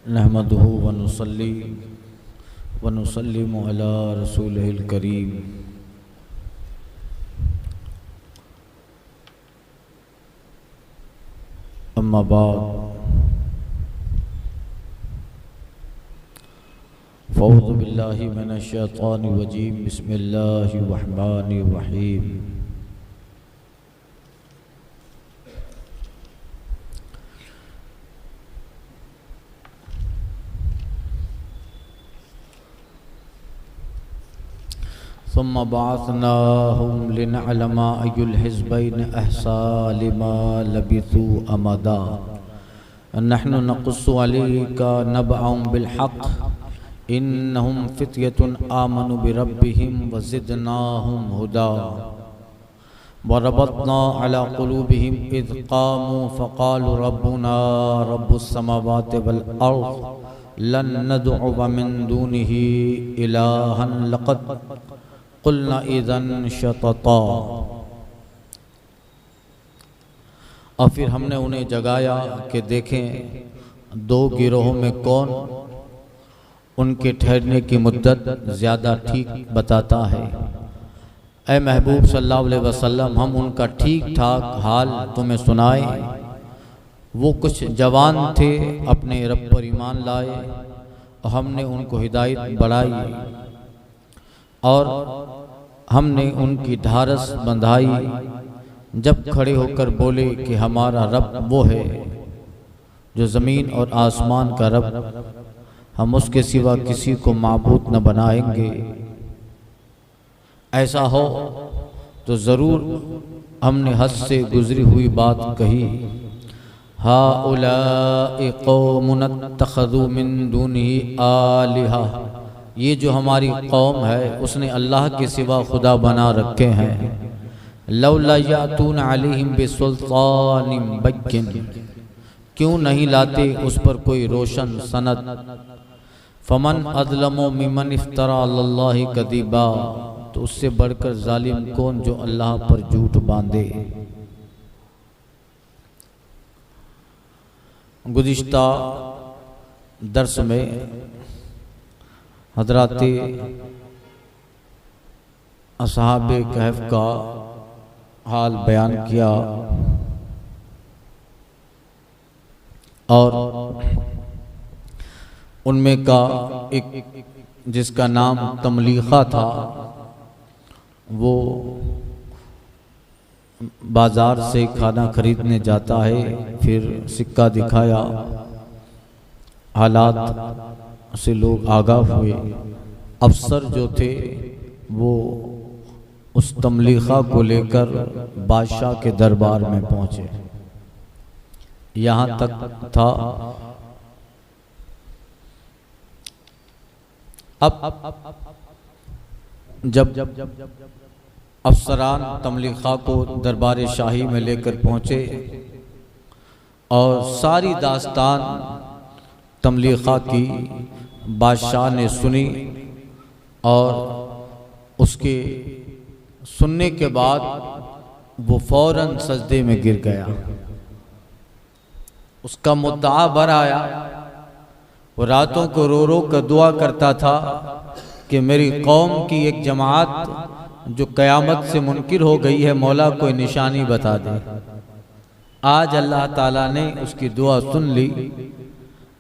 नहमदुहु व नुसल्ली व नुसल्लिमु अला रसूलिहिल करीम। अम्मा बाद फ़अऊज़ु बिल्लाहि मिनश शैतानिर रजीम। बिस्मिल्लाहिर रहमानिर रहीम। सुम्मा बअसनाहुम लिनअलमा अय्युल हिज़्बैन अहसा लिमा लबिथू अमदा। नहनु नक़ुस्सु अलैका नबअहुम बिलहक़ इन्नहुम फ़ित्यतुन आमनु बिरब्बिहिम व ज़िदनाहुम हुदा। व रबतना अला क़ुलूबिहिम इज़ क़ामू फ़क़ालू रब्बुना रब्बुस समावाति वल अर्ज़ लन नदअु मिन दूनिही इलाहन लक़द क़ुलना इज़न शतता। और फिर हमने उन्हें जगाया कि देखें दो गिरोहों में कौन उनके ठहरने की मुद्दत ज़्यादा ठीक बताता है। ऐ महबूब सल्लल्लाहु अलैहि वसल्लम, हम उनका ठीक ठाक हाल तुम्हें सुनाए। वो कुछ जवान थे, अपने रब पर ईमान लाए और हमने उनको हिदायत बढ़ाई और हमने उनकी ढारस बंधाई जब खड़े होकर बोले कि हमारा रब वो है जो ज़मीन और आसमान का रब, हम उसके सिवा किसी को माबूद न बनाएंगे। ऐसा हो तो ज़रूर हमने हद से गुजरी हुई बात कही। हाउलाई कौमुन इत्तखज़ू मिन दूनिही आलिहा, ये जो हमारी कौम है उसने अल्लाह के सिवा खुदा बना रखे हैं। लौला यातून अलैहिम बिसुल्तानिम बय्यिन, क्यों नहीं लाते उस पर कोई रोशन सनद। फमन अज़लमु मिमन इफ्तरा अलल्लाहि कज़िबा, तो उससे बढ़कर जालिम कौन जो अल्लाह पर झूठ बांधे। गुज़िश्ता दर्स में हज़रात असहाबे कहफ का हाल बयान किया और उनमें का एक जिसका नाम तमलीखा था, वो बाज़ार से खाना खरीदने जाता है, फिर सिक्का दिखाया, हालात से लोग आगाह हुए। अफसर जो थे वो उस तमलीखा को लेकर बादशाह के दरबार में पहुंचे। यहाँ तक था अब जब अफसरान तमलीखा को दरबार शाही में लेकर पहुंचे और सारी दास्तान तमलीखा की बादशाह ने सुनी और उसके सुनने के बाद वो फौरन सजदे में गिर गया। उसका मुद्दा भर आया। वो रातों को रो रो कर दुआ करता था कि मेरी कौम की एक जमात जो क़यामत से मुनकिर हो गई है, मौला कोई निशानी बता दे। आज अल्लाह ताला ने उसकी दुआ सुन ली,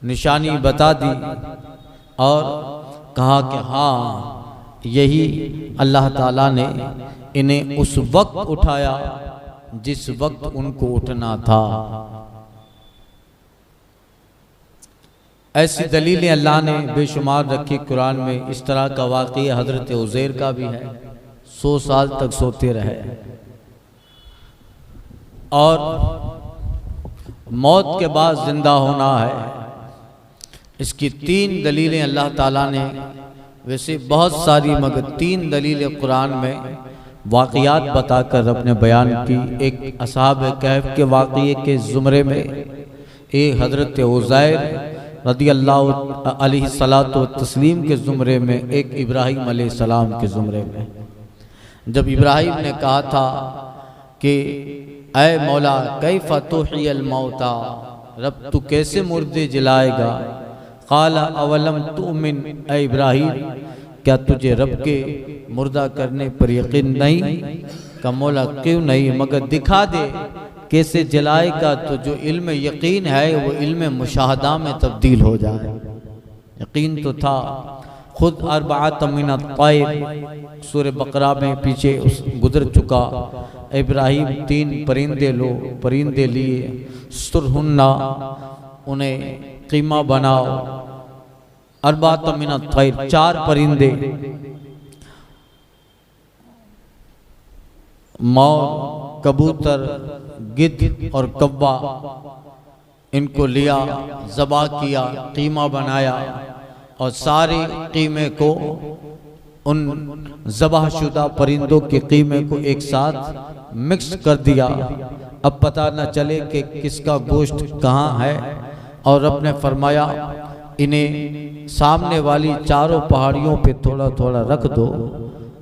निशानी बता दी और कहा कि हाँ, यही अल्लाह ताला ने इन्हें उस वक्त उठाया जिस वक्त उनको उठना था। ऐसी दलीलें अल्लाह ने बेशुमार रखी कुरान में। इस तरह का वाक़या हज़रत उज़ैर का भी है। 100 साल तक सोते रहे और मौत के बाद जिंदा होना है। इसकी 3 दलीलें अल्लाह ताला ने, वैसे बहुत सारी मगर 3 दलीलें कुरान में वाक़यात बताकर अपने बयान की। एक असहाब कहफ के वाक़ये के ज़ुमरे में, एक हज़रत उज़ैर रदी अल्लाह अलैहि सलातो व तस्लीम के ज़ुमरे में, एक इब्राहीम अलैहिस्सलाम के ज़ुमरे में। जब इब्राहीम ने कहा था कि ऐ मौला कैफ़ तुहियल मौता, रब तू कैसे मुर्दे जलाएगा। क़ाला अवलम तुमिन ऐ इब्राहीम, क्या तुझे रब के मुर्दा करने पर यकीन नहीं? का मौला क्यों नहीं, मगर दिखा दे कैसे जलाएगा तो जो इल्म यकीन है वो इल्म मुशाहदा में तब्दील हो जाए। यकीन तो था। खुद अर्बअत मिन तैर सूरह बकरा में पीछे गुजर चुका। इब्राहिम 3 परिंदे लो, परिंदे लिए, सुरहुन्ना उन्हें कीमा बनाओ। अर्बअत मिन तैर 4 परिंदे, मोर, कबूतर, गिद्ध और कब्बा, इनको लिया, ज़बा किया, कीमा बनाया और सारे कीमे को उन ज़बाहशुदा परिंदों के कीमे को एक साथ मिक्स कर दिया। अब पता न चले कि किसका गोश्त कहाँ है। और रब ने फरमाया इन्हें सामने वाली चारों पहाड़ियों पे थोड़ा थोड़ा रख दो।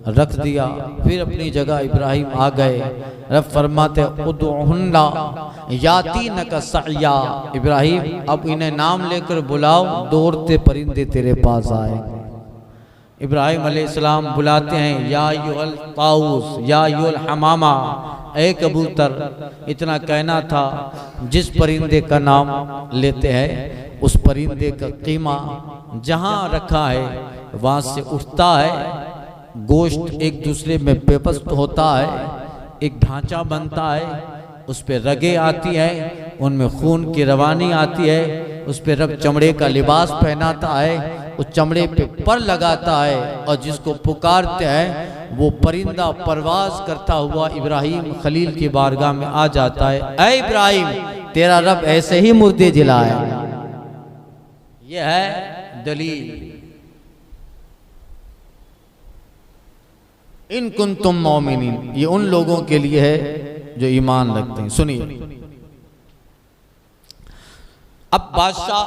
रख दिया। फिर अपनी जगह इब्राहिम आ गए। रब फरमाते उदउहुन्ना यातीनका सअया, इब्राहिम अब इन्हें नाम लेकर बुलाओ, दौड़ते परिंदे तेरे पास आएंगे। इब्राहिम अलैहिस्सलाम बुलाते हैं, या अय्युहल ताऊस, या अय्युहल हमामा, ए कबूतर। इतना कहना था, जिस परिंदे का नाम लेते हैं उस परिंदे का कीमा जहाँ रखा है वहाँ से उठता है, गोश्त एक दूसरे में पेवस्त होता है, एक ढांचा बनता है, उस पे रगे आती है, उनमें खून की रवानी आती है, उस पे रब चमड़े का लिबास पहनाता है, उस चमड़े पे पर लगाता है और जिसको पुकारते हैं वो परिंदा परवाज करता हुआ इब्राहिम खलील की बारगाह में आ जाता है। ऐ इब्राहिम, तेरा रब ऐसे ही मुर्दे जिलाए। यह है दलील। इन कुंतुम मोमिनीन, ये उन लोगों के लिए है जो ईमान रखते हैं। सुनिए, अब बादशाह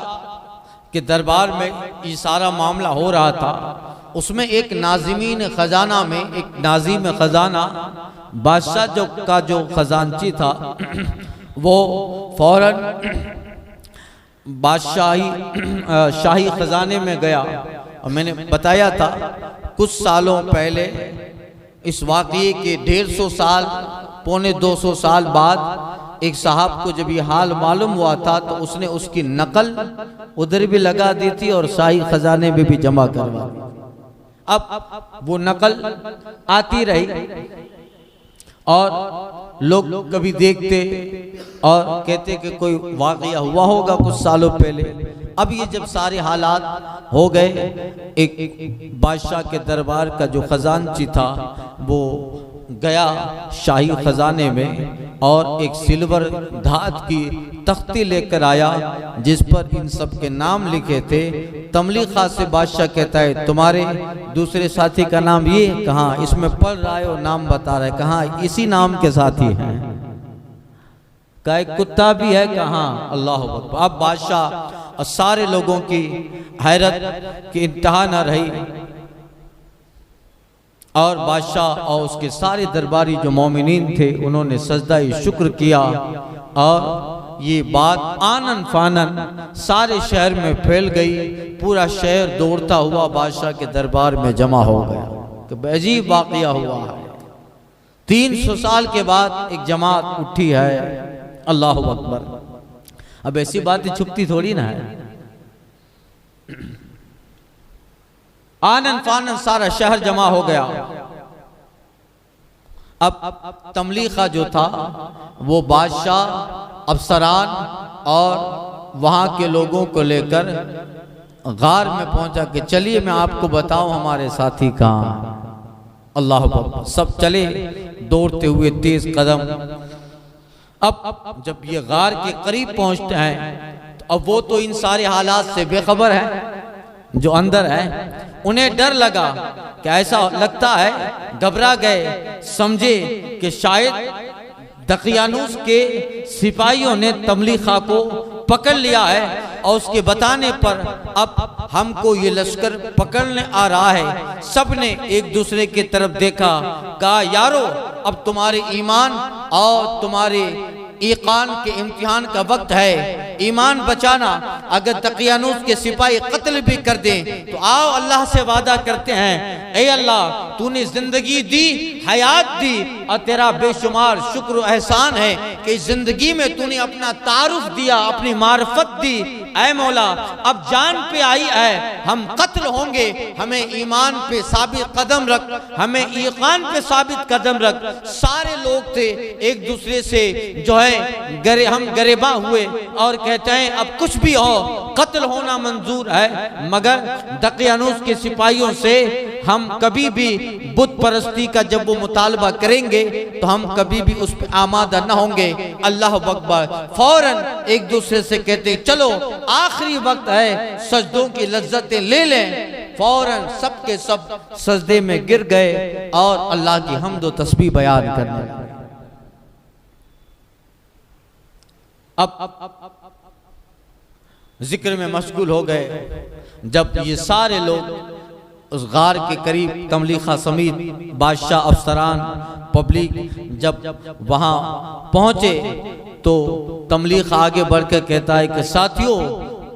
के दरबार में ये सारा मामला हो रहा था। उसमें एक नाज़िमीन खजाना में एक नाज़िम खजाना बादशाह जो खजानची था वो फौरन शाही खजाने में गया। और मैंने बताया था कुछ सालों पहले इस वाक़ये के 150 साल, पौने 200 साल बाद एक साहब को जब ये हाल मालूम हुआ था तो उसने उसकी नकल उधर भी लगा दी थी और शाही खजाने में भी जमा करवा दी। अब वो नकल आती रही और लोग कभी देखते और कहते कि कोई वाक़या हुआ होगा कुछ सालों पहले। अब ये जब सारे हालात हो गए, एक बादशाह के दरबार का जो खजानची था वो गया शाही खजाने में और एक सिल्वर धात की तख्ती लेकर आया जिस पर इन सब के नाम लिखे थे। तमलीखा से बादशाह कहता है, तुम्हारे दूसरे साथी का नाम ये कहाँ? इसमें पढ़ रहा है और नाम बता रहा है, कहाँ? इसी नाम के साथी हैं। का एक कुत्ता भी है, कहाँ? अल्लाह अकबर। अब बादशाह और सारे लोगों की हैरत की इंतहा न रही और बादशाह और उसके सारे दरबारी जो मोमिनीन थे उन्होंने सजदा-ए शुक्र किया और ये बात आनन फानन सारे शहर में फैल गई। पूरा शहर दौड़ता हुआ बादशाह के दरबार में जमा हो गया। तो अजीब वाक़या हुआ है। 300 साल के बाद एक जमात उठी है। अल्लाह अकबर। अब ऐसी बातें छुपती थोड़ी ना है। आनन फानन सारा शहर जमा हो गया। अब तमलीखा जो था वो बादशाह, अफसरान और वहां के लोगों को लेकर गार में पहुंचा कि चलिए मैं आपको बताऊं हमारे साथी कहाँ। अल्लाह अकबर। सब चले दौड़ते हुए तेज कदम। अब जब ये गार के करीब पहुंचते हैं तो अब वो तो इन सारे हालात से बेखबर है जो अंदर है। उन्हें डर लगा कि ऐसा लगता है, घबरा गए, समझे कि शायद दकियानूस के सिपाहियों ने तमलीखा को पकड़ लिया है और उसके बताने पर अब हमको ये लश्कर पकड़ने आ रहा है। सबने एक दूसरे की तरफ देखा, कहा यारो अब तुम्हारे ईमान और तुम्हारे ईकान के इम्तिहान का वक्त है, ईमान बचाना। अगर तकियानूस के सिपाही कत्ल भी कर दें तो आओ अल्लाह से वादा करते हैं, ए अल्लाह तूने जिंदगी दी, हयात दी, और तेरा बेशुमार शुक्र एहसान है कि जिंदगी में तूने अपना तारुफ दिया, अपनी मार्फत दी। ऐ मौला अब जान पे आई है, हम कत्ल होंगे, हमें ईमान पे साबित कदम रख, हमें ईकान पे साबित कदम रख। सारे लोग थे एक दूसरे से जो है हम गरेबा हुए और कहते हैं अब कुछ भी हो कत्ल होना मंजूर है, मगर दकियानूस के सिपाहियों से हम कभी भी बुत परस्ती का जब वो मुतालबा करेंगे तो हम कभी भी उस पर आमादा न होंगे। अल्लाह अकबर। फौरन एक दूसरे से कहते चलो आखिरी वक्त है, सजदों की लज्जतें ले लें। फौरन सब के सब सजदे में गिर गए और अल्लाह की हम्द व तस्बीह बयान करने लगे। अब जिक्र में मशगूल हो गए। जब ये सारे लोग उस गार के करीब तमलीखा समीत बादशाह, अफसरान, पब्लिक जब वहां पहुंचे तो तमलीखा आगे बढ़कर कहता है कि साथियों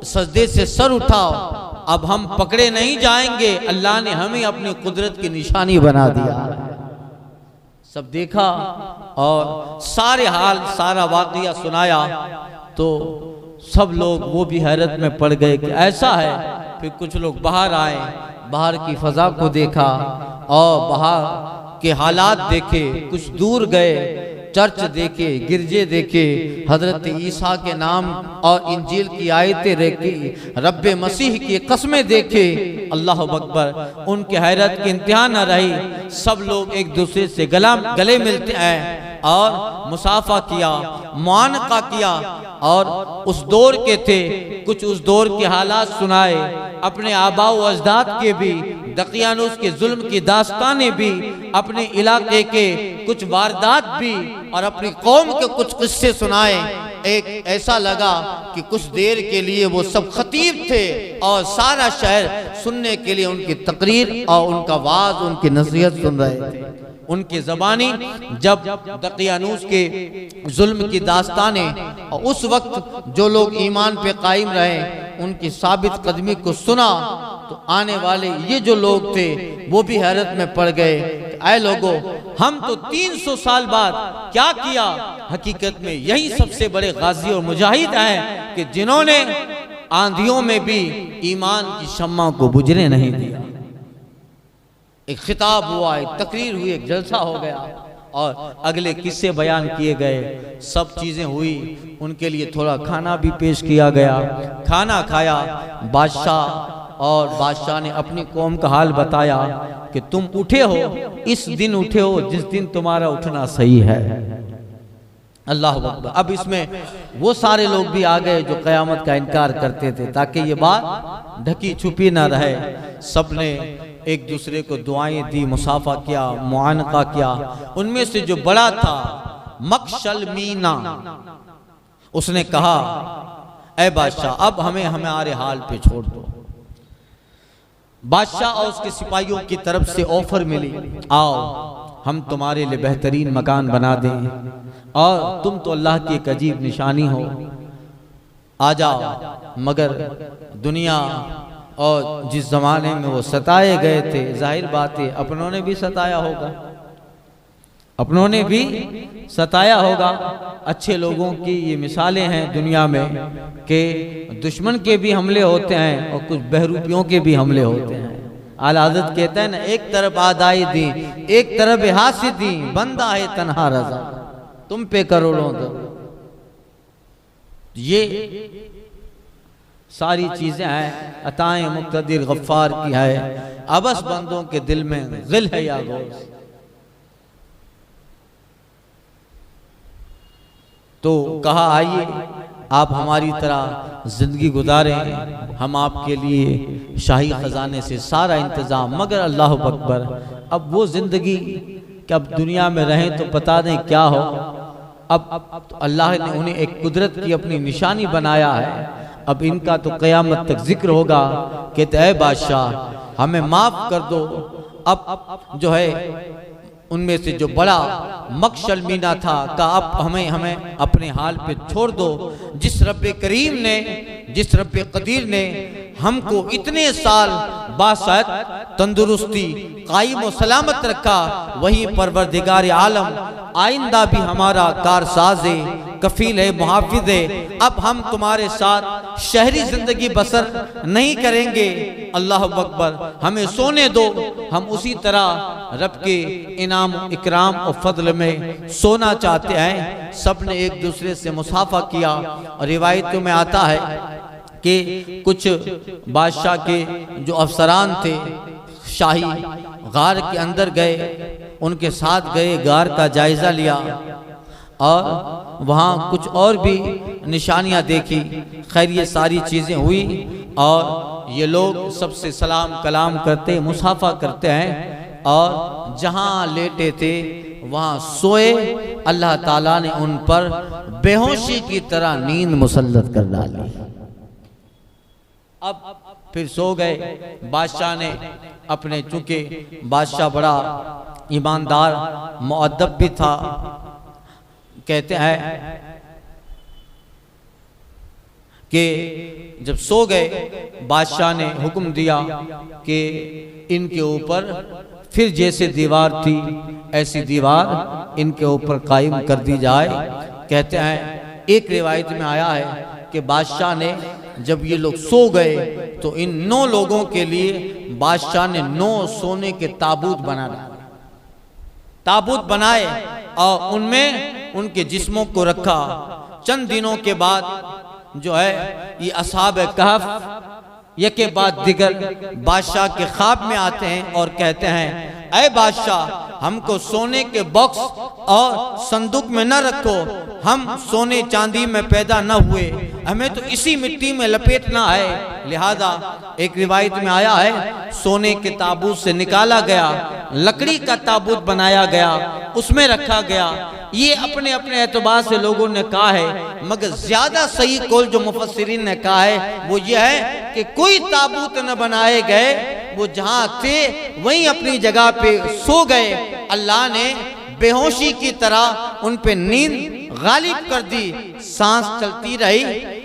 सजदे से सर उठाओ, अब हम पकड़े नहीं जाएंगे, अल्लाह ने हमें अपनी कुदरत की निशानी बना दिया। सब देखा और सारे हाल सारा वाक़या सुनाया तो सब लोग वो भी हैरत में पड़ गए कि ऐसा है। फिर कुछ लोग बाहर आए, बाहर की फजा को देखा और बाहर के हालात देखे, कुछ दूर गए, चर्च देखे, गिरजे देखे, हजरत ईसा के नाम और इंजील की आयतें देखी, रब्बे मसीह की कस्में देखे। अल्लाह अकबर। उनके हैरत की इंतहा न रही। सब लोग एक दूसरे से गले मिलते हैं और मुसाफा किया, मुआनका किया। और उस दौर के थे, कुछ उस दौर के हालात सुनाए, अपने आबा व अजदाद के भी, दकियानूस के जुल्म की दास्तानें भी, अपने इलाके के कुछ वारदात भी और अपनी कौम के कुछ किस्से सुनाए। एक ऐसा लगा कि कुछ देर के लिए वो सब खतीब थे और सारा शहर सुनने के लिए उनकी तकरीर और उनका वाज, उनकी नसीहत सुन रहे थे। उनके ज़बानी जब दकियानूस के जुल्म की दास्तानें और उस वक्त जो लोग ईमान पे कायम रहे उनकी साबित कदमी को सुना तो आने वाले ये जो लोग थे वो भी हैरत में पड़ गए। ऐ लोगों, हम तो 300 साल बाद क्या किया, हकीकत में यही सबसे बड़े गाजी और मुजाहिद हैं कि जिन्होंने आंधियों में भी ईमान की शम्मा को बुझने नहीं दिया। एक खिताब हुआ, एक तकरीर हुई, एक जलसा हो गया और अगले किस्से बयान किए गए, सब चीज़ें हुई। उनके लिए थोड़ा खाना भी पेश किया गया, खाना खाया बादशाह, और बादशाह ने अपनी कौम का हाल बताया कि तुम उठे हो, इस दिन उठे हो जिस दिन तुम्हारा उठना सही है। अल्लाह अकबर। अब इसमें वो सारे लोग भी आ गए जो क़यामत का इनकार करते थे, ताकि ये बात ढकी छुपी ना रहे। सबने एक दूसरे को दुआएं दी, मुसाफा किया, मुआनका किया। उनमें से जो बड़ा था मकशल मीना, उसने कहा ऐ बादशाह अब हमें हमारे हाल पे छोड़ दो। बादशाह और उसके सिपाहियों की तरफ से ऑफर मिली, आओ हम तुम्हारे लिए बेहतरीन मकान बना दें और तुम तो अल्लाह की एक अजीब निशानी हो, आ जाओ। मगर दुनिया और जिस जमाने में वो सताए गए थे, जाहिर बात है अपनों ने भी सताया होगा, अपनों ने भी सताया होगा। अच्छे लोगों की ये मिसालें हैं दुनिया में कि दुश्मन के भी हमले होते हैं और कुछ बहरूपियों के भी हमले होते हैं। आला हज़रत कहते हैं ना, एक तरफ आदाई दी, एक तरफ हासिदी, बंदा है तन्हा रज़ा, तुम पे करोड़ों दो। ये सारी चीजें हैं, अताएं मुक़्तदिर गफ्फार की है, अबस बंदों के दिल में गिल है या गौस। तो कहा आइए आप हमारी तरह जिंदगी गुजारें, हम आपके लिए शाही खजाने से सारा इंतजाम। मगर अल्लाह अकबर, अब वो जिंदगी कि अब दुनिया में रहें तो पता नहीं क्या हो। अब तो अल्लाह ने उन्हें एक कुदरत की अपनी निशानी बनाया है। अब इनका तो क़यामत तक जिक्र होगा कि ऐ बादशाह हमें माफ कर दो। अब जो है उनमें से जो बड़ा मकशल मीना था, कहा अब हमें अपने हाल पे छोड़ दो। जिस रब्बे करीम ने, जिस रब्बे कदीर ने हमको इतने साल बासत तंदुरुस्ती कायम व सलामत रखा, वही परवरदिगार आलम आइंदा भी हमारा कारसाज है, कफील है, मुहाफिज है। अब हम तुम्हारे साथ शहरी जिंदगी बसर नहीं करेंगे। अल्लाह अकबर, हमें सोने दो, हम उसी तरह रब के इनाम इकराम और फजल में सोना चाहते हैं। सब ने एक दूसरे से मुसाफा किया। और रिवायतों में आता है कि कुछ बादशाह के जो अफसरान थे शाही गार के अंदर गए, उनके साथ गए, गार का जायजा लिया और वहाँ कुछ और भी निशानियाँ देखी। खैर ये सारी चीज़ें हुई और ये लोग सबसे सलाम कलाम करते, मुसाफा करते हैं और जहाँ लेटे थे वहाँ सोए। अल्लाह ताला ने उन पर बेहोशी की तरह नींद मुसल्लत कर डाली। अब फिर सो गए। बादशाह ने अपने, चूंकि बादशाह बड़ा ईमानदार मुअद्दब भी था, कहते हैं कि जब सो गए बादशाह ने हुक्म दिया कि इनके ऊपर फिर जैसे दीवार थी ऐसी दीवार इनके ऊपर कायम कर दी जाए। कहते हैं एक रिवायत में आया है कि बादशाह ने जब ये लोग सो गए तो इन 9 लोगों के लिए बादशाह ने 9 सोने के ताबूत बना डाले, ताबूत बनाए और उनमें उनके जिस्मों को रखा। चंद दिनों के बाद जो है ये असहाब कहफ यके बाद दिगर बादशाह के ख्वाब में आते हैं और कहते हैं, ऐ बादशाह हमको सोने के बॉक्स और संदूक में न रखो, हम सोने चांदी में पैदा न हुए, हमें तो इसी मिट्टी में लपेटना है। लिहाजा एक रिवायत में आया है सोने के ताबूत से निकाला गया, लकड़ी का ताबूत बनाया गया, उसमें रखा गया। ये अपने अपने एतबार से लोगों ने कहा है, मगर ज्यादा सही कौल जो मुफस्सिरीन ने कहा है वो ये है कि कोई ताबूत न बनाए गए, वो जहां थे वहीं अपनी जगह पे सो गए। अल्लाह ने बेहोशी की तरह उन पे नींद गालिब कर दी, सांस चलती रही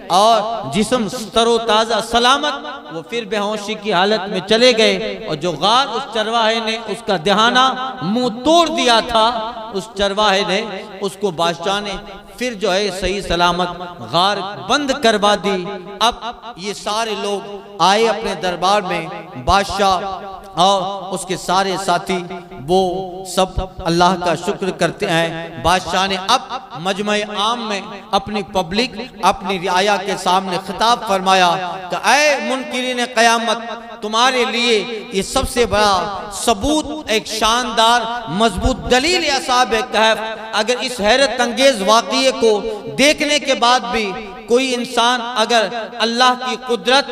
और जिस्म तरोताजा सलामत, वो फिर बेहोशी की हालत में चले गए। और जो गार उस चरवाहे ने उसका दहाना मुंह तोड़ दिया था, उस चरवाहे ने उसको बादशाह ने फिर जो है सही सलामत गार बंद करवा दी। अब ये सारे लोग आए अपने दरबार में, बादशाह और उसके सारे साथी वो सब अल्लाह का शुक्र करते हैं। बादशाह ने अब मजमे आम में अपनी पब्लिक, अपनी रियाया के सामने खिताब फरमाया कि ऐ मुनकिरीन क़यामत, तुम्हारे लिए ये सबसे बड़ा सबूत, एक शानदार मजबूत दलील असहाब कहफ। अगर इस हैरत अंगेज वाक़िए को देखने के बाद भी कोई इंसान अगर अल्लाह की कुदरत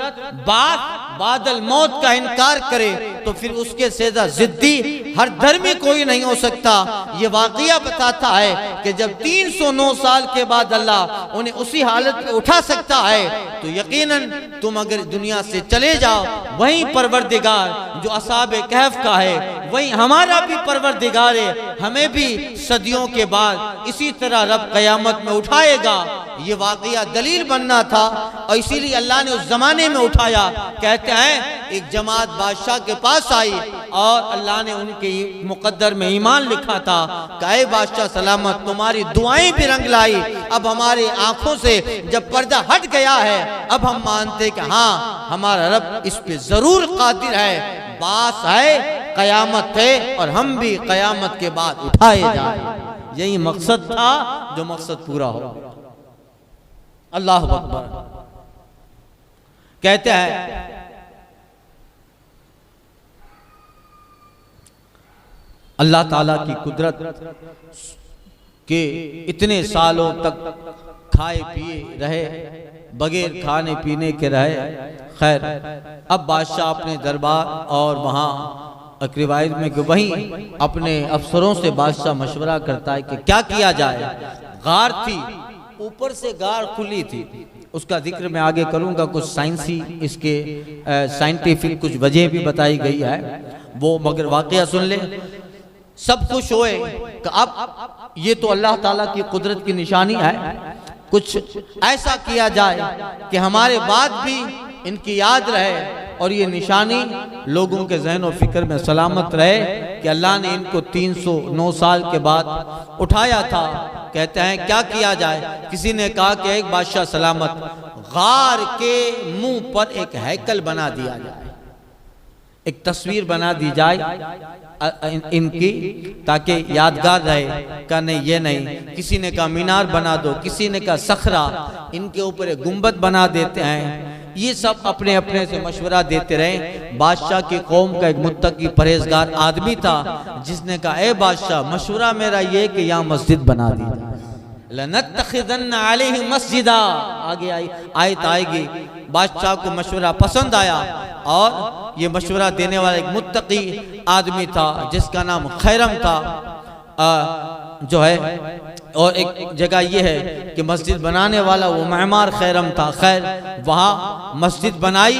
बादल मौत का इनकार करे तो फिर उसके सेजा जिद्दी हर धर्मी कोई नहीं हो सकता। ये वाक़िया बताता है कि जब 309 साल के बाद अल्लाह उन्हें उसी हालत में उठा सकता है तो यकीनन तुम अगर दुनिया से चले जाओ, वहीं परवरदिगार जो असहाब कहफ का है वही हमारा भी परवरदिगार है, हमें भी सदियों के बाद इसी तरह रब क़यामत में उठाएगा। ये वाक़िया दलील बनना था और इसीलिए अल्लाह ने उस जमाने में उठाया। कहते हैं एक जमात बादशाह के पास आई और अल्लाह ने उनके मुकद्दर में ईमान लिखा था कि ऐ बादशाह सलामत, तुम्हारी दुआएं भी रंग लाई। अब हमारी आंखों से जब पर्दा हट गया है, अब हम मानते कि हाँ हमारा रब इस पे जरूर कादिर है। बास है, कयामत है और हम भी कयामत के बाद उठाए जाए। यही मकसद था जो मकसद पूरा हो। अल्लाह अकबर। कहते हैं अल्लाह ताला की कुदरत के इतने सालों तक खाए पिए रहे, बगैर खाने पीने के रहे। खैर अब बादशाह अपने दरबार और वहाँ एक रिवायत में कि वहीं अपने अफसरों से बादशाह मशवरा करता है कि क्या किया जाए। गार थी, ऊपर से गार खुली थी, उसका जिक्र मैं आगे करूंगा। कुछ साइंसी इसके साइंटिफिक कुछ वजह भी बताई गई है वो, मगर वाकया सुन ले। सब खुश हुए कि अब ये तो अल्लाह ताला की कुदरत की निशानी है, कुछ ऐसा किया जाए कि हमारे बाद भी इनकी याद रहे और ये निशानी लोगों के जहन और फिक्र में सलामत रहे कि अल्लाह ने इनको 309 साल के बाद उठाया था। कहते हैं क्या किया जाए? किसी ने कहा कि एक बादशाह सलामत, गार के मुंह पर एक हैकल बना दिया जाए, एक तस्वीर बना दी जाए इनकी, ताकि यादगार रहे। का नहीं, ये नहीं। किसी ने कहा मीनार बना दो, किसी ने कहा सखरा, इनके ऊपर एक गुंबद बना देते हैं। ये सब अपने अपने से मशवरा देते रहे। बादशाह की कौम का एक मुत्तकी परहेजगार आदमी था जिसने कहा, ए बादशाह, मशवरा मेरा ये कि यहाँ मस्जिद बना दी जाए, लनत्तखिज़न्न अलैहि मस्जिदा, आगे आयत आएगी। बादशाह को मशवरा पसंद आया और ये मशवरा देने वाला एक मुत्तकी आदमी था जिसका नाम खैरम था, जो है। और एक जगह ये है कि मस्जिद बनाने वाला वो मामार खैरम था। खैर, वहाँ मस्जिद बनाई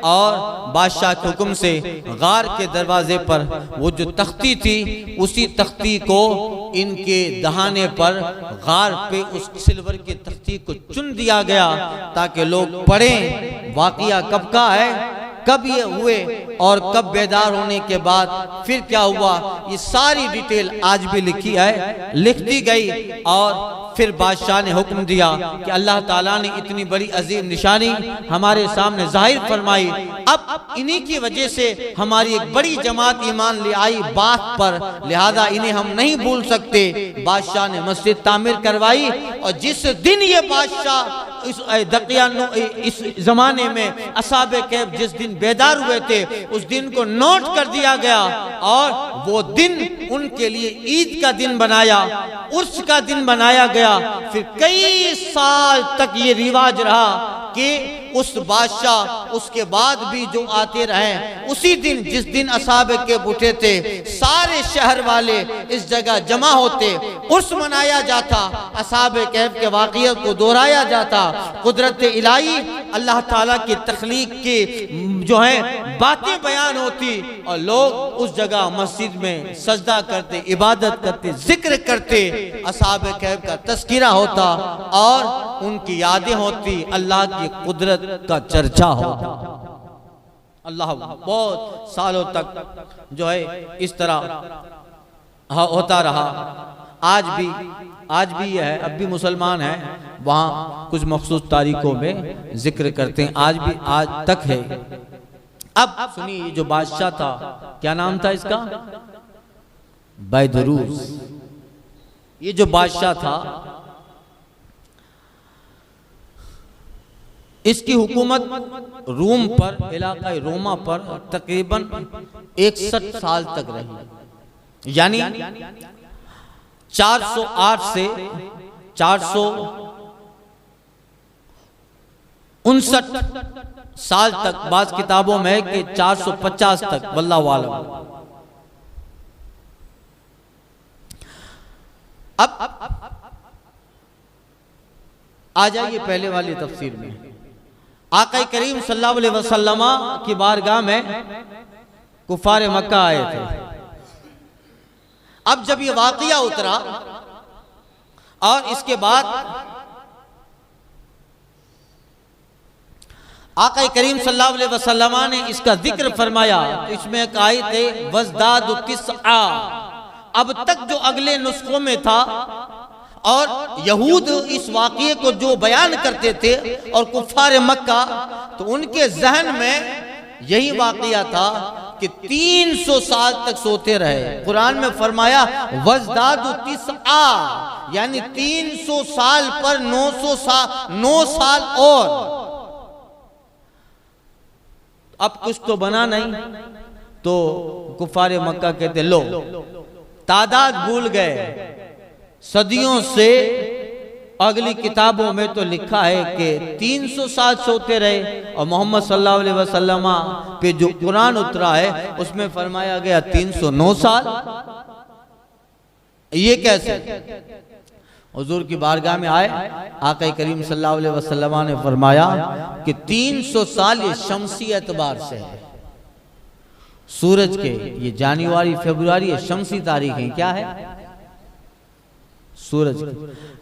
और बादशाह के हुक्म से गार के दरवाजे पर वो जो तख्ती थी, उसी तख्ती को इनके दहाने पर गार पे उस सिल्वर की तख्ती को चुन दिया गया ताकि लोग पढ़ें वाक़या कब का है, कब ये हुए और कब बेदार होने के बाद फिर क्या हुआ। ये सारी डिटेल आज भी लिखी है, लिख दी गई। और फिर बादशाह ने हुक्म दिया कि अल्लाह ताला ने इतनी बड़ी अजीम निशानी हमारे सामने जाहिर फरमाई, अब इन्हीं की वजह से हमारी एक बड़ी जमात ईमान ले आई बात पर, लिहाजा इन्हें हम नहीं भूल सकते। बादशाह ने मस्जिद तामीर करवाई और जिस दिन ये बादशाह इस जमाने में असहाबे कहफ जिस दिन बेदार हुए थे, उस दिन को नोट कर दिया गया और वो दिन उनके लिए ईद का दिन बनाया, उर्स का दिन बनाया गया। फिर कई साल तक ये रिवाज रहा कि उस बादशाह उसके बाद भी जो आते रहे, उसी दिन जिस दिन असहाबे कहफ उठे थे, सारे शहर वाले इस जगह जमा होते, उर्स मनाया जाता, असहाबे कहफ के वाक़िया को दोहराया जाता, कुदरत इलाही अल्लाह ताला की तख्लीक की जो है बातें बयान होती और लोग उस जगह मस्जिद में सजदा करते, इबादत करते, जिक्र करते, असहाबे कहफ का तज़किरा होता और उनकी यादें होती, अल्लाह की कुदरत का चर्चा होता। अल्लाह बहुत सालों तक जो है इस तरह होता रहा। आज भी यह है, अब भी मुसलमान हैं, वहाँ कुछ मखसूस तारीखों में जिक्र करते हैं, आज तक है। अब सुनिए, जो बादशाह था, क्या नाम था इसका? बैदरूस। ये जो बादशाह था, इसकी हुकूमत रूम पर, इलाका रोमा पर तकरीबन 61 साल तक रही। यानी 408 से 459 साल तक, बाज़ किताबों में है कि 450 तक, वल्लाहु आलम। अब आ जाइए पहले वाली तफसीर में। आका करीम सल्लल्लाहु अलैहि वसल्लम की बारगाह में कुफार मक्का आए थे। अब जब ये वाक़िया उतरा और इसके बाद आका करीम सल्लल्लाहु अलैहि वसल्लम ने इसका जिक्र फरमाया, इसमें एक आयत है वज़दादु तिस्आ। अब तक जो अगले नुस्खों में था और यहूद इस वाक़ये को जो बयान करते थे और कुफ़ार मक्का, तो उनके जहन में यही वाक़या था कि 300 साल तक सोते रहे। कुरान में फरमाया वज़दादु तिस्आ, यानी 300 साल पर 9 साल और। अब कुछ तो बना नहीं, तो कुफ़ार मक्का कहते लो तादाद भूल गए। सदियों से अगली किताबों में तो लिखा है कि 300 साल सोते रहे और मोहम्मद सल्लल्लाहु अलैहि वसल्लम पे जो कुरान उतरा है उसमें फरमाया गया 309 साल। ये कैसे? हुजूर की बारगाह में आए, आका करीम सल्लल्लाहु अलैहि वसल्लम ने फरमाया कि 300 साल ये शमसी एतबार से है, सूरज के ये जनवरी फरवरी शमसी तारीख है, क्या है सूरज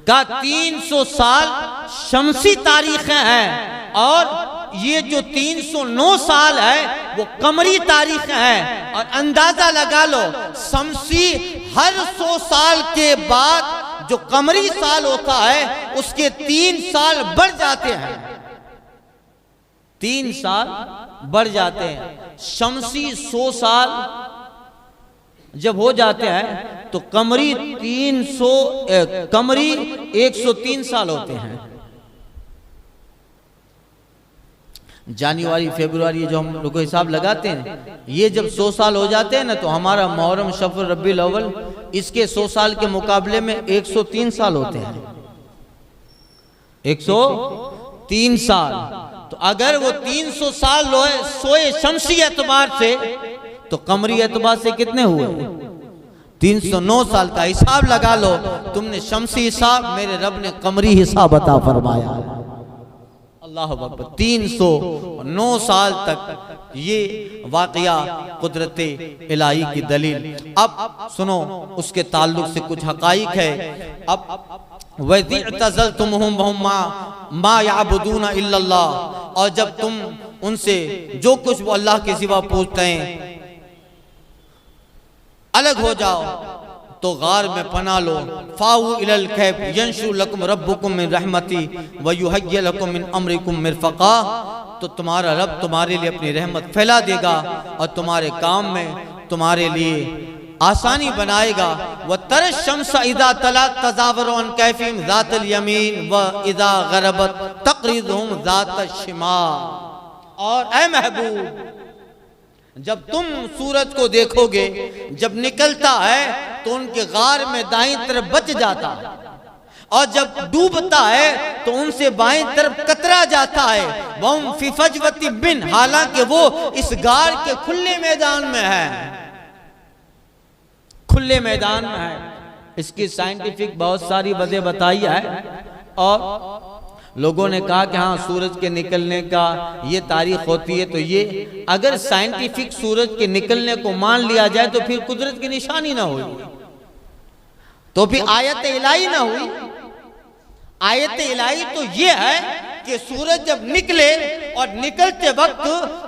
का 300 साल शमसी तारीख है, और ये जो 309 साल है वो कमरी तारीख है। और अंदाजा लगा लो शमसी हर 100 साल के बाद जो कमरी साल होता है उसके 3 साल बढ़ जाते हैं, 3 साल बढ़ जाते हैं। शमसी 100 साल जब हो जाते हैं तो कमरी 103 साल होते हैं। जनवरी फरवरी जो हम लोग हिसाब लगाते हैं, ये जब 100 साल हो जाते हैं ना तो हमारा मुहर्रम शफ़र रबीउल अव्वल इसके 100 साल के मुकाबले में 103 साल होते हैं, 103 साल। तो अगर वो 300 साल सोए शमसी एतबार से तो कमरी एतबार से कितने हुए? 309 साल का हिसाब लगा लो तुमने शमसी हिसाब, मेरे रब ने कमरी हिसाब अता फरमाया। अल्लाह अकबर, 309 साल तक ये वाक़या कुदरत इलाही की दलील। अब सुनो उसके ताल्लुक से कुछ हक़ाइक़ है। अब मा याबुदूना इल्लल्लाह, और जब तुम उनसे जो कुछ वो अल्लाह के सिवा पूछते हैं अलग हो जाओ तो गार में पना लो। फाऊ इलल कैफ यंशु लकुम रब्बुकुम मिन रहमती व युहय्यि लकुम मिन अमरिकुम मिरफक़ा, तो तुम्हारा रब तुम्हारे लिए अपनी रहमत फैला देगा और तुम्हारे काम में तुम्हारे लिए आसानी बनाएगा। व तरश शम्स इदा तला तज़ावरु अन कैफिम ज़ातल यमीन व इदा गरबत तक़रिज़ुहुम ज़ातल शिमाल। और ऐ महबूब जब तुम सूरज को देखोगे जब निकलता है तो उनके गार में दाईं तरफ बच जाता है, और जब डूबता है तो उनसे बाईं तरफ कतरा जाता है। वम फी फजवती बिन, हालांकि वो इस गार के खुले मैदान में है, खुले मैदान में है। इसकी साइंटिफिक बहुत सारी वजह बताई है, और लोगों ने कहा कि हाँ सूरज के निकलने का ये तारीख होती है। तो ये अगर साइंटिफिक सूरज के निकलने को मान लिया जाए तो फिर कुदरत की निशानी ना हुई, तो फिर आयत इलाही ना हुई। आयत इलाही तो ये है कि सूरज जब निकले और निकलते वक्त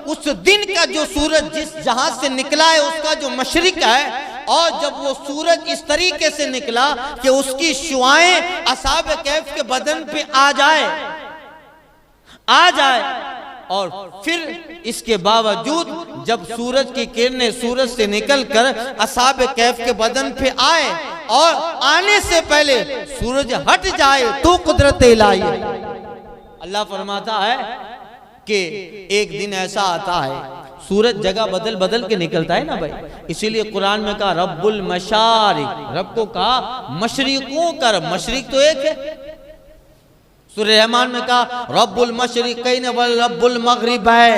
उस दिन का जो सूरज जिस जहां से निकला है उसका जो मशरिक है, और जब वो सूरज इस तरीके से निकला कि उसकी शुआएं असहाब कैफ के बदन पे आ जाए, और फिर इसके बावजूद जब सूरज की किरणें सूरज से निकलकर असहाब कैफ के बदन पे आए और आने से पहले सूरज हट जाए तो कुदरत इलाही। अल्लाह फरमाता है कि एक दिन ऐसा आता है सूरज जगह बदल बदल के निकलता है ना भाई, इसीलिए कुरान में कहा रब्बुल मशारिक, रब को कहा मशरिकों का रब, मशरिक तो एक है। सूरह रहमान में कहा रब्बुल मशरिकैन वल रब्बुल मगरिब है,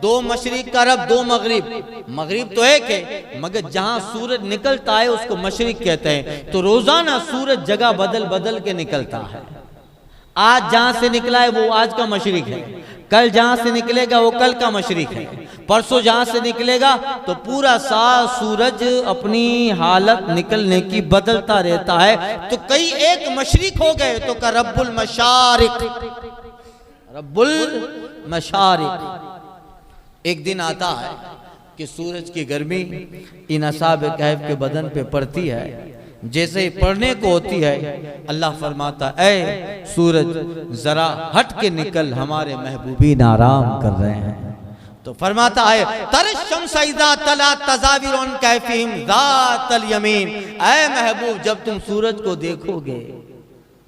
2 मशरिक का रब 2 मगरिब, मगरिब तो एक है मगर जहां सूरज निकलता है उसको मशरिक कहते हैं। तो रोजाना सूरज जगह बदल बदल के निकलता है। आज जहां से निकला है वो आज का मशरिक है, कल जहां से निकलेगा वो कल का मशरिक है, परसों जहां से निकलेगा तो पूरा साल सूरज अपनी हालत निकलने की बदलता रहता है। तो कई एक मशरिक हो गए तो का रब्बुल मशारिक, रब्बुल मशारिक। एक दिन आता है कि सूरज की गर्मी इन असहाब कहफ के बदन पे पड़ती है, जैसे ही पढ़ने को होती है अल्लाह फरमाता ऐ सूरज जरा हट के निकल, हमारे महबूबीन आराम कर रहे हैं। तो फरमाता है तरशम्स इज़ा तला तज़ाविरु अन कैफिहिम ज़ातल यमीन, ऐ महबूब जब तुम सूरज को देखोगे,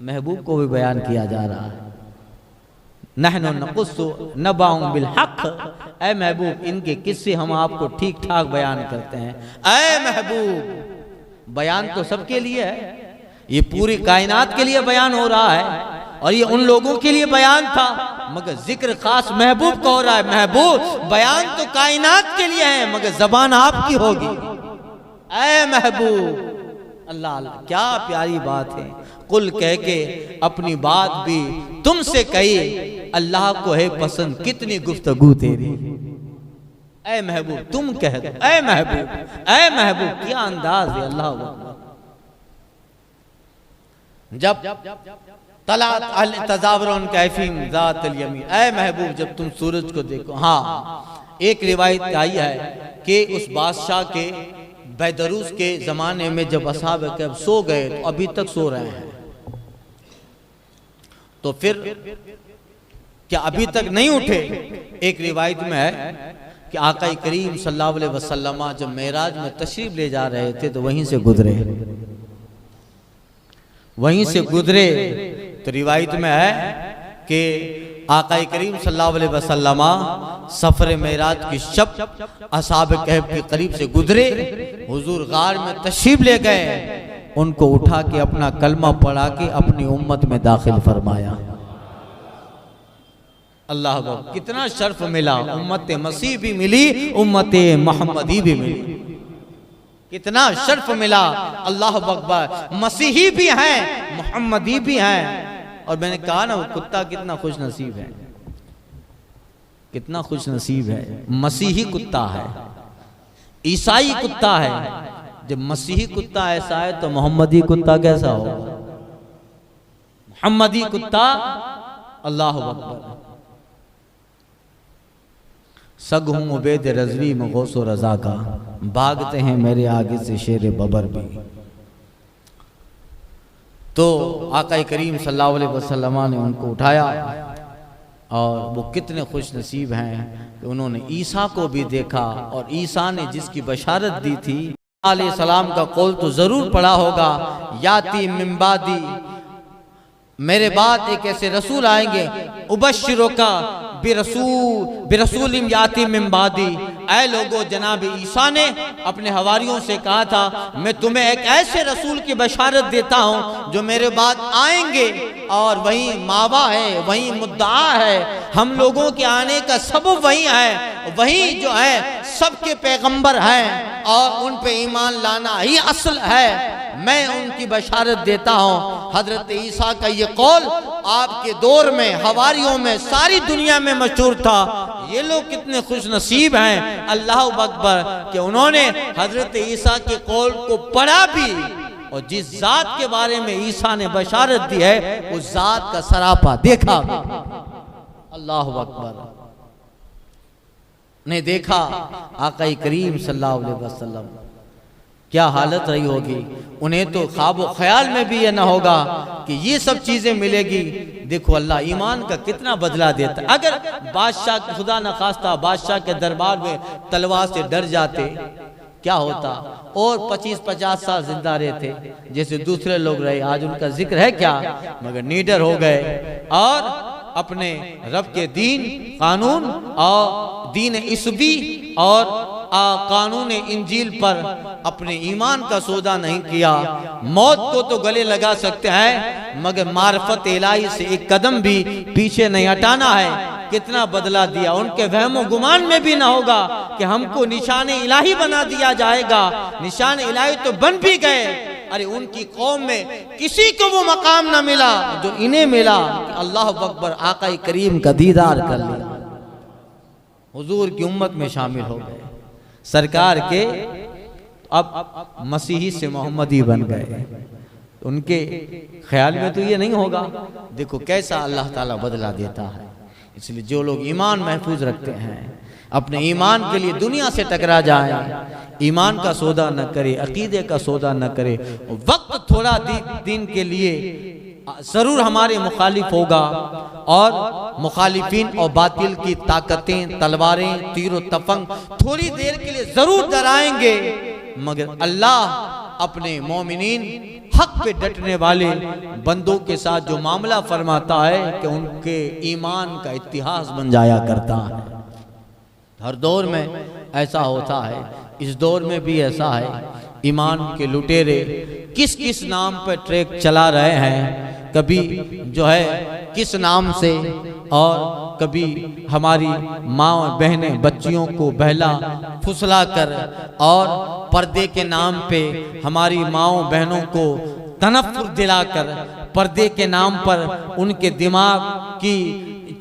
महबूब को भी बयान किया जा रहा है, नहनु नक़ुस्सु नबअहुम बिल हक़, ऐ महबूब इनके किस्से हम आपको ठीक ठाक बयान करते हैं। ऐ महबूब बयान तो सबके लिए है, ये पूरी कायनात के लिए बयान हो रहा है और ये उन लोगों के लिए बयान था, मगर जिक्र खास महबूब का हो रहा है। महबूब बयान तो कायनात के लिए है मगर जबान आपकी होगी। ऐ महबूब, अल्लाह अल्लाह क्या प्यारी बात है। कुल कह के अपनी बात भी तुमसे कही, अल्लाह को है पसंद कितनी गुफ्तगू तेरी। ऐ महबूब तुम कह दो, ऐ महबूब, ऐ महबूब। क्या अंदाज है, अल्लाह अकबर। जब तलात अल तज़ावरुन कैफिन ज़ात अल यमीन, ऐ महबूब जब तुम सूरज को देखो। हाँ, एक रिवायत आई है कि उस बादशाह के बैदरूस के जमाने में जब असहाब कहफ सो गए तो अभी तक सो रहे हैं, तो फिर क्या अभी तक नहीं उठे? एक रिवायत में है कि आका करीम सल्लल्लाहु अलैहि वसल्लम जब मेराज में तशरीफ ले जा रहे थे तो वहीं से गुजरे, वहीं से गुजरे। तो रिवायत में है कि आका करीम सल्लल्लाहु अलैहि वसल्लम सफर मेराज की शब असहाब कहफ के करीब से गुजरे, हुजूर गार में तशरीफ ले गए, उनको उठा के अपना कलमा पढ़ा के अपनी उम्मत में दाखिल फरमाया। अल्लाह अकबर, कितना शर्फ मिला। उम्मत मसीह भी मिली, उम्मत मोहम्मदी भी मिली, कितना शर्फ मिला। अल्लाह अकबर, मसीही भी हैं, मोहम्मदी भी हैं। और मैंने कहा ना, वो कुत्ता कितना खुश नसीब है, कितना खुश नसीब है। मसीही कुत्ता है, ईसाई कुत्ता है। जब मसीही कुत्ता ऐसा है तो मोहम्मदी कुत्ता कैसा होगा? मोहम्मदी कुत्ता, अल्लाह अकबर। सग हूँ उबैद रज़वी में गौसो रज़ा का, भागते हैं मेरे आगे से शेर बबर भी। तो आका करीम सल्लल्लाहु अलैहि वसल्लम ने उनको उठाया, और वो कितने खुश नसीब हैं कि उन्होंने ईसा को भी देखा। और ईसा ने जिसकी बशारत दी थी, अलैहि सलाम का कौल तो जरूर पढ़ा होगा, याती मिन बादी, मेरे बाद एक ऐसे रसूल आएंगे, उबश्शिरो का बिरसूल याती मिन बादी। ऐ लोगो, जनाब ईसा ने अपने हवारियों से कहा था, मैं तुम्हें एक ऐसे रसूल की बशारत देता हूँ जो मेरे बाद आएंगे, और वही मावा है, वही मुद्दा है, हम लोगों के आने का सबब वही है, वही जो है सबके पैगंबर हैं, और उन पे ईमान लाना ही असल है। मैं उनकी बशारत देता हूँ। हजरत ईसा का ये कौल आपके दौर में, हवारियों में, सारी दुनिया में मशहूर था। ये लोग कितने खुश नसीब हैं, अल्लाह अकबर, कि उन्होंने हजरत ईसा के कौल को पढ़ा भी, और जिस जात के बारे में ईसा ने बशारत दी है उस जात का सरापा देखा भी। अल्लाह अकबर ने देखा। आका करीम सल्लल्लाहु अलैहि वसल्लम, क्या हालत रही होगी उन्हें। तो ख्वाब ख्याल में भी ये ना होगा कि ये सब चीजें मिलेगी। देखो अल्लाह ईमान का कितना बदला देता है। अगर बादशाह, खुदा न खास्ता, बादशाह के दरबार में तलवार से डर जाते क्या होता, और 25-50 साल जिंदा रहते जैसे दूसरे लोग रहे। आज उनका जिक्र है क्या, मगर नीडर हो गए और अपने रब के दीन, कानून और दीन इसबी और कानून इंजील पर अपने ईमान का सौदा नहीं किया। मौत को तो गले लगा सकते हैं, मगर मार्फत इलाही से एक कदम भी पीछे नहीं हटाना है। कितना बदला दिया। उनके वहमो गुमान में भी ना होगा कि हमको निशान इलाही बना दिया जाएगा। निशान इलाही तो बन भी गए। अरे उनकी कौम में किसी को वो मकाम ना मिला जो इन्हें मिला। अल्लाह अकबर, आका करीम का दीदार कर लिया, हुजूर की उम्मत में शामिल हो गए। सरकार के अब मसीही से मोहम्मदी बन गए। उनके ख्याल में तो ये नहीं होगा। देखो कैसा अल्लाह ताला बदला देता है। इसलिए जो लोग ईमान महफूज रखते हैं, अपने ईमान के लिए दुनिया से टकरा जाए, ईमान का सौदा न करे, अकीदे का सौदा न करे, वक्त थोड़ा दिन के लिए जरूर हमारे मुखालिफ होगा, और मुखालिफिन और बातिल की ताकतें, तलवारें, तीर तफंग थोड़ी देर के लिए जरूर डराएंगे, मगर अल्लाह अपने मोमिनीन, हक पे डटने वाले बंदों के साथ जो मामला फरमाता है कि उनके ईमान का इतिहास बन जाया करता है। हर दौर में ऐसा होता है, इस दौर में भी ऐसा है। ईमान के लुटेरे किस किस नाम पर ट्रैक चला रहे हैं, कभी जो है किस नाम से, और कभी हमारी माँ बहनें बच्चियों को बहला फुसला कर, और पर्दे के नाम पे हमारी माँओं बहनों को तनफ्फुर दिलाकर, पर्दे के नाम पर उनके दिमाग की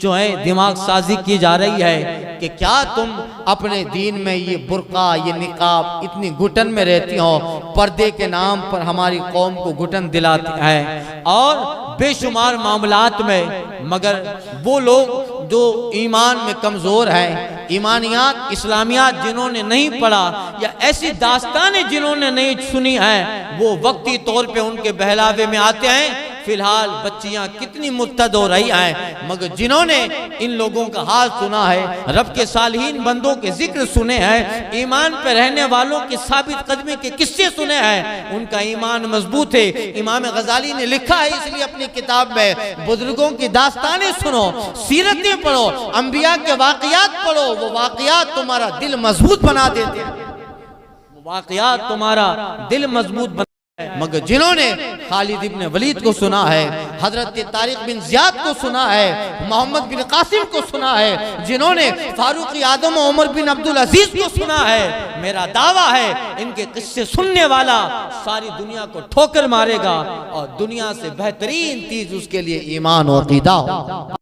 जो है दिमाग साजी की जा रही है कि क्या तुम अपने दीन में ये बुर्का ये निकाब इतनी घुटन में रहती हो, पर्दे के नाम पर हमारी कौम को घुटन दिलाती है और बेशुमार मामलात में। मगर वो लोग जो ईमान में कमज़ोर हैं, ईमानियात इस्लामियात जिन्होंने नहीं पढ़ा या ऐसी दास्तानें जिन्होंने नहीं सुनी है, वो वक्ती तौर पे उनके बहलावे में आते हैं। फिलहाल बच्चियां कितनी मुर्तद हो रही हैं, मगर जिन्होंने इन लोगों का हाल सुना है, रब के सालिहीन बंदों के जिक्र सुने हैं, ईमान पे रहने वालों की साबित कदमी के किस्से सुने हैं, उनका ईमान मजबूत है। इमाम गजाली ने लिखा है इसलिए अपनी किताब में, बुजुर्गों की दास्तानें सुनो, सीरतें पढ़ो, अंबिया के वाकयात पढ़ो, वो वाकयात तुम्हारा दिल मजबूत बना देते हैं, वो वाकयात तुम्हारा दिल मजबूत बना। मगर जिन्होंने खालिद इब्न वलीद को सुना है, हजरत तारिक बिन ज़ियाद को सुना है, मोहम्मद बिन कासिम को सुना है, जिन्होंने फारूक आदम और उमर बिन अब्दुल अजीज को सुना है, मेरा दावा है इनके किस्से सुनने वाला सारी दुनिया को ठोकर मारेगा और दुनिया से बेहतरीन चीज उसके लिए ईमान और अकीदा हो।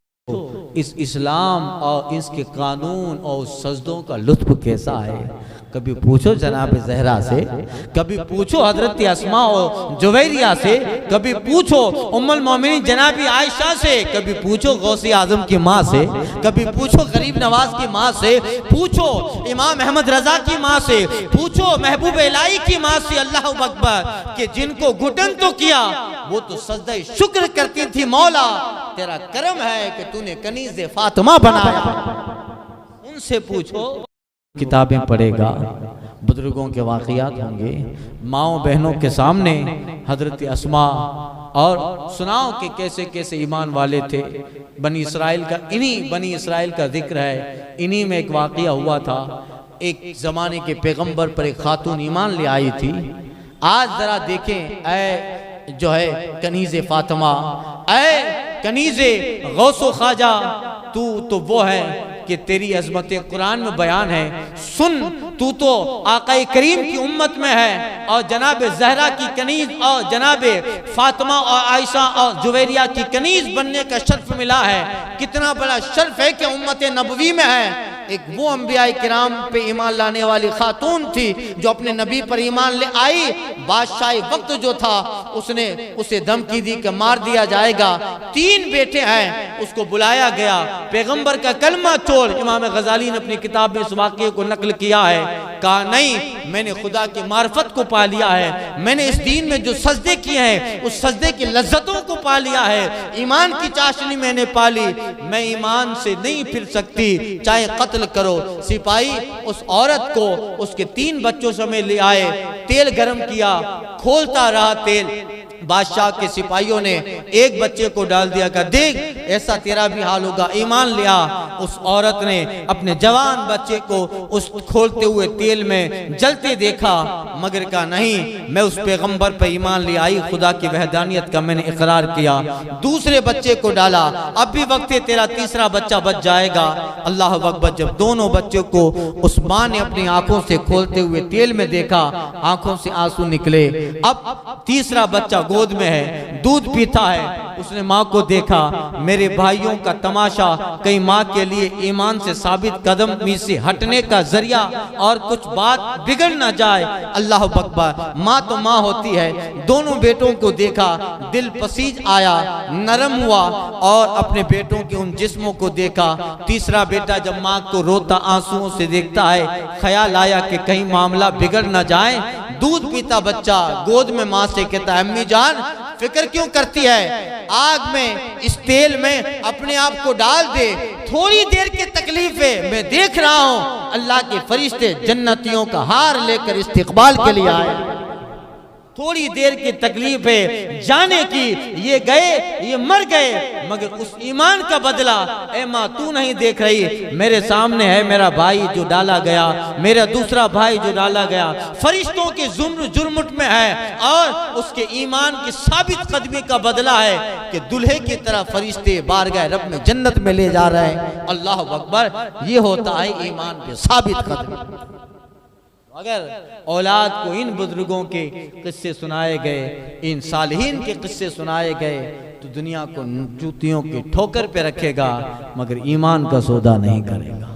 इस इस्लाम और इसके कानून और सजदों का लुत्फ कैसा है, कभी पूछो जनाब ज़हरा से, कभी पूछो हजरत अस्मा और जुवैरिया से, कभी पूछो उम्मुल मोमिनीन जनाबी आयशा से, कभी पूछो गौसे आजम की माँ से, कभी पूछो गरीब नवाज की माँ से, पूछो इमाम अहमद रजा की माँ से, पूछो महबूब इलाही की माँ से। अल्लाह अकबर कि जिनको घुटन तो किया वो तो सजदा शुक्र करती थी, मौला तेरा करम है कि तूने कनीज़े फातिमा बनाया। उनसे पूछो, किताबें पढ़ेगा, बुजुर्गों के वाक़यात होंगे, माओ बहनों के सामने हजरत अस्मा और सुनाओ कि कैसे कैसे ईमान वाले थे। बनी इसराइल का, इन्हीं बनी इसराइल का जिक्र है, इन्हीं में एक वाक़या हुआ था। एक ज़माने के पैगंबर पर एक खातून ईमान ले आई थी। आज ज़रा देखें ऐ जो है कनीज़े फातिमा, ऐ कनीज़े गौसो ख्वाजा, तू तो वो है कि तेरी अजमत कुरान में बयान है। सुन, तू तो आका करीम की उम्मत में है और जनाब ज़हरा की कनीज और जनाब फातिमा और आयशा और जुवैरिया की कनीज बनने का शर्फ मिला है। कितना बड़ा शर्फ है कि उम्मत नबवी में है। एक वो अंबिया किराम पे ईमान लाने वाली खातून थी जो अपने नबी पर ईमान ले आई। बादशाह वक्त जो था उसने उसे धमकी दी कि मार दिया जाएगा। 3 बेटे हैं, उसको बुलाया गया, पैगंबर का कलमा छोड़। इमाम गजाली ने अपनी किताब में इस वाक़े को नकल किया है। कहा नहीं, मैंने खुदा की मार्फत को पा लिया है, मैंने इस दीन में जो सजदे किए हैं उस सजदे की लज्जतों को पा लिया है, ईमान की चाशनी मैंने पा ली, मैं ईमान से नहीं फिर सकती, चाहे कत्ल करो। सिपाही उस औरत को उसके 3 बच्चों समेत ले आए, तेल गर्म किया, खोलता रहा तेल। बादशाह के सिपाहियों ने एक बच्चे को डाल दिया, का देख ऐसा तेरा भी हाल होगा, ईमान लिया। उस औरत ने अपने जवान बच्चे को उस खोलते हुए तेल में जलते देखा, मगर का नहीं, मैं उस पैगंबर पर ईमान ले आई, खुदा की वहदानियत का मैंने इकरार किया। दूसरे बच्चे को डाला, अब भी वक्त है, तेरा तीसरा बच्चा बच जाएगा। अल्लाह अकबर। जब दोनों बच्चों को उस माँ ने अपनी आंखों से खोलते हुए तेल में देखा, आंखों से आंसू निकले। अब तीसरा बच्चा गोद में है, दूध पीता है। उसने माँ को देखा, मेरे भाइयों का तमाशा कहीं माँ के लिए ईमान से साबित कदमी से हटने का जरिया और कुछ बात बिगड़ ना जाए। अल्लाह अकबर। माँ तो माँ होती है। दोनों बेटों को देखा, दिल पसीज आया, नरम हुआ और अपने बेटों के उन जिस्मों को देखा। तीसरा बेटा जब माँ को रोता आंसुओं से देखता है, ख्याल आया कि कहीं मामला बिगड़ ना जाए। दूध पीता बच्चा गोद में माँ से कहता है, अम्मी जान फिक्र क्यों करती है, आग में इस तेल में अपने आप को डाल दे, थोड़ी देर की तकलीफ है, मैं देख रहा हूँ अल्लाह के फरिश्ते जन्नतियों का हार लेकर इस्तिकबाल के लिए आए। थोड़ी देर की तकलीफ है जाने की, ये गए, ये मर गए, मगर उस ईमान का बदला ए माँ तू नहीं देख रही, मेरे सामने है मेरा भाई जो डाला गया, मेरा दूसरा भाई जो डाला गया, फरिश्तों के जुर्मुट में है और उसके ईमान की साबित कदमी का बदला है कि दुल्हे की तरह फरिश्ते बारगाह रब में जन्नत में ले जा रहे हैं। अल्लाह अकबर। ये होता है ईमान पे साबित कदमी। अगर औलाद को इन बुजुर्गों के किस्से सुनाए गए, इन सालिहीन के किस्से सुनाए गए, तो दुनिया को जूतियों की ठोकर पे रखेगा मगर ईमान का सौदा नहीं करेगा।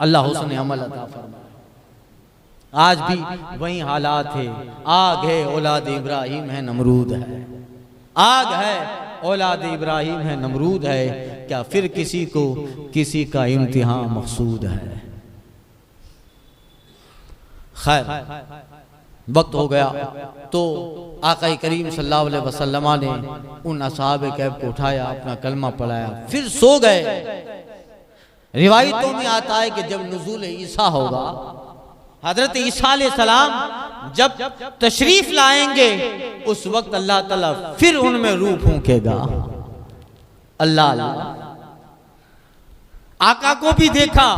अल्लाह हुस्न अमल अता फरमाए। आज भी वही हालात है। आग है औलाद इब्राहिम है नमरूद है, आग है औलाद इब्राहिम है नमरूद है, क्या फिर किसी को किसी का इम्तिहान मकसूद है। खैर वक्त हो गया तो आका करीम सल्लल्लाहु अलैहि वसल्लम ने उन असहाब कैफ को उठाया, अपना कलमा पढ़ाया, फिर सो गए। रिवायतों में आता है कि जब नुज़ूल ईसा होगा, हजरत ईसा अलैहिस्सलाम जब तशरीफ लाएंगे उस वक्त अल्लाह ताला फिर उनमें रूह फूंकेगा। अल्लाह अल्लाह आका को भी देखा,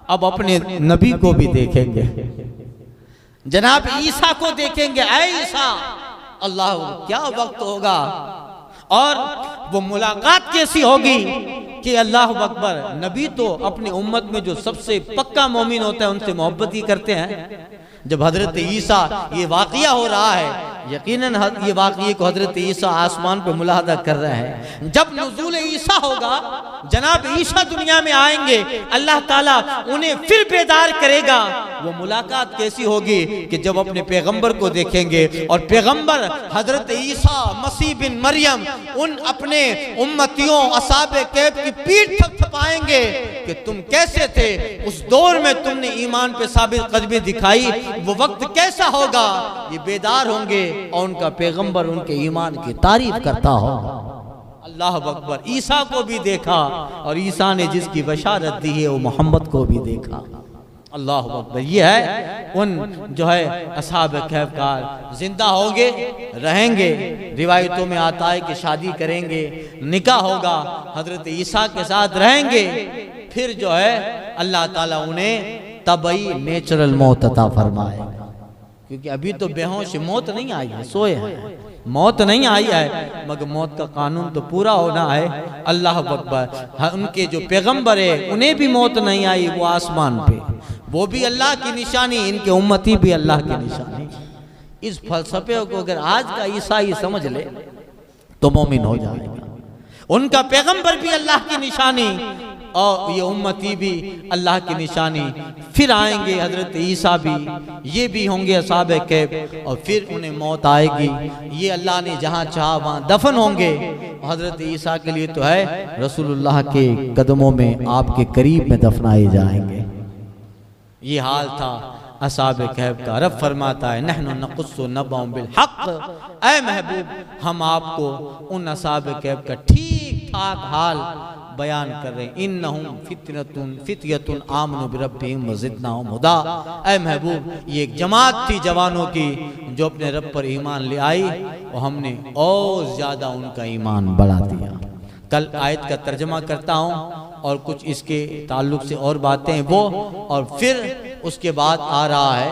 अब अपने नबी को भी देखेंगे, जनाब ईसा को देखेंगे। ऐ ईसा, अल्लाह क्या वक्त होगा और वो मुलाकात कैसी होगी कि अल्लाह अकबर। नबी तो अपनी उम्मत में जो सबसे पक्का मोमिन होता है उनसे मोहब्बत ही करते हैं। जब हजरत ईसा ये वाक़या हो रहा है, यकीनन ये वाक़ये को हजरत ईसा आसमान पे मुलाहदा कर रहे हैं। जब नुज़ूल ईसा होगा, जनाब ईसा दुनिया में आएंगे, अल्लाह ताला उन्हें फिर बेदार करेगा। वो मुलाकात कैसी होगी कि जब अपने पैगंबर को देखेंगे और पैगंबर हजरत ईसा मसीह बिन मरियम उन अपने उम्मतियों असहाबे कैफ की पीठ थपथपाएंगे कि तुम कैसे थे, उस दौर में तुमने ईमान पे साबित कदमी दिखाई, वो वक्त कैसा होगा। ये बेदार होंगे और उनका पैगंबर उनके ईमान की तारीफ करता हो। अल्लाह अकबर। ईसा को भी देखा और ईसा ने जिसकी बशारत दी है वो मोहम्मद को भी देखा। अल्लाह अकबर। ये है उन जो है असहाब कैफ का जिंदा होंगे, रहेंगे। रिवायतों में आता है कि शादी करेंगे, निकाह होगा, हजरत ईसा के साथ रहेंगे, फिर जो है अल्लाह ताला उन्हें तबई नेचुरल मौत अता फरमाएगा। क्योंकि अभी तो बेहोश मौत नहीं आई है, सोए हैं, मौत नहीं आई है, मगर मौत का कानून तो पूरा होना है। अल्लाह अकबर। उनके जो पैगंबर है उन्हें भी मौत नहीं आई, वो आसमान पे, वो भी अल्लाह की निशानी, इनके उम्मती भी अल्लाह की निशानी। इस फलसफे को अगर आज का ईसाई समझ ले तो मोमिन हो जाएगा। उनका पैगंबर भी अल्लाह की निशानी और ये उम्मती भी अल्लाह की निशानी। फिर आएंगे हजरत ईसा भी, ये भी होंगे असहाबे कैफ और फिर उन्हें मौत आएगी। ये अल्लाह ने जहाँ चाहा वहाँ दफन होंगे। हजरत ईसा के लिए तो है रसूलुल्लाह के कदमों में, आपके करीब में दफनाए जाएंगे। ये हाल था असहाबे कैफ का। रब फरमाता है नहनु नक़ुस्सु नबअहुम बिल हक़। ऐ महबूब, हम आपको उन असहाबे कैफ का ठीक ठाक हाल बयान कर रहे हैं। इन्नहुम फित्यतुन आमनु बिरब्बिहिम वज़िदनाहुम हुदा। ऐ महबूब, ये एक जमात थी जवानों की जो अपने रब पर ईमान ले आई और हमने और ज्यादा उनका ईमान बढ़ा दिया। कल आयत का तर्जमा करता हूँ और कुछ इसके ताल्लुक से और बातें हैं वो, और फिर उसके बाद आ रहा है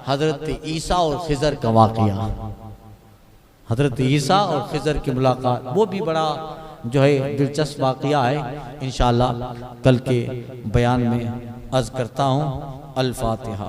हजरत ईसा और खिज़र का वाक़या। हजरत ईसा और खिज़र की मुलाकात, वो भी बड़ा जो है दिलचस्प वाक़या है। इंशाअल्लाह कल के बयान में अर्ज़ करता हूँ। अल फातिहा।